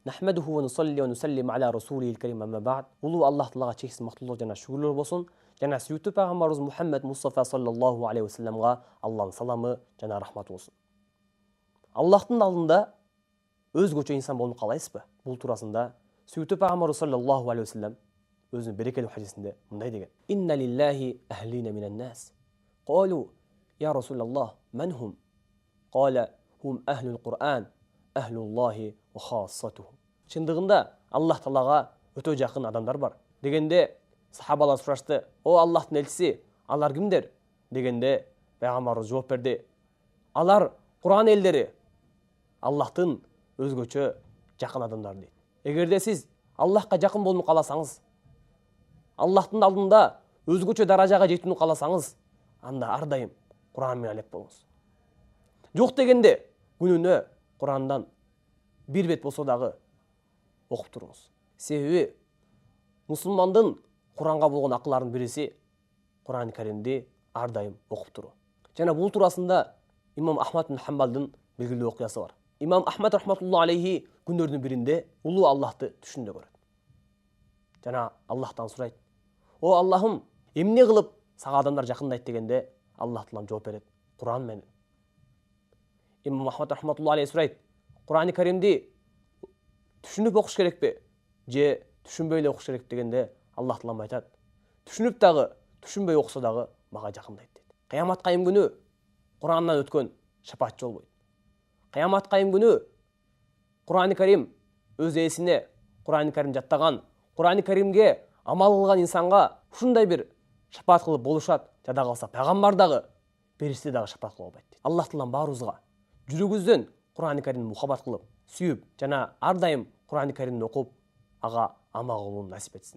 Нахмадуху ва нусалли ва нусаллим аля расулихил карим амма ба'д. Улуу Аллах Таалага чексиз мактуулук жана шүгүрлөр болсун. Жана сүйүктүү пайгамбарыбыз Мухаммад Мустафа саллаллаху алейхи ва салламга Аллахтын саламы жана рахматы болсун. Аллахтын алдында өзгөчө инсан болуп калайсызбы? Бул туурасында сүйүктүү пайгамбарыбыз саллаллаху алейхи ва саллам өзүнүн берекелүү хадисинде мындай деген: "Инна лиллахи ахлина минан нас. Қалу, я Расулаллах, ман хум? Қала, хум ахлул Qur'ан, ахлуллахи ва хассатуху." Чындыгында Аллах Таалага өтө жакын адамдар бар. Дегенде сахабалар сурашты: "О Аллахтын элчиси, алар кимдер?" Дегенде пайгамбарыбыз жооп берди: "Алар Куран элдери, Аллахтын өзгөчө жакын адамдар" дейт. Эгерде сиз Аллахка жакын болууну кааласаңыз, Аллахтын алдында өзгөчө даражага жетүүнү кааласаңыз, анда ар дайым Куран менен алек болуңуз. Жок дегенде күнүнө Курандан бир бет болсо дагы окуп туруңуз. Себеби мусулмандын Куранга болгон акылларынын бириси Куран Каримди ар дайым окуп туруу. Жана бул туурасында имам Ахмад ибн Хамбалдын белгилүү окуясы бар. Имам Ахмад рахматуллаху алейхи күндөрдүн биринде улуу Аллахты түшүндө көрөт. Жана Аллахтан сурайт: "О Аллахым, эмне кылып сага адамдар жакындайт?" дегенде Аллах Таала жооп берет: "Куран менен." Имам Ахмад рахматуллаху алейхи сурайт: "Курани Каримди түшүнүп окуш керекпи же түшүнбөй эле окуш керек?" дегенде Аллах Таала айтат: "Түшүнүп дагы, түшүнбөй окусо дагы мага жакындайт" дейт. Кыямат кайым күнү Курандан өткөн шапаатчы болбойт. Кыямат кайым күнү Курани Карим өз ээсине Курани Карим жаттаган, Курани Каримге амал кылган инсанга ушундай бир шапаат кылып болушат. Жада калса пайгамбар дагы, периште дагы шапаат кыла албайт дейт. Аллах Таалам баарыбызга жүрөгүбүздөн Курани Каримди мухаббат кылып, сүйүп жана ар дайым Курани Каримди окуп, ага амал кылууну насип этсин.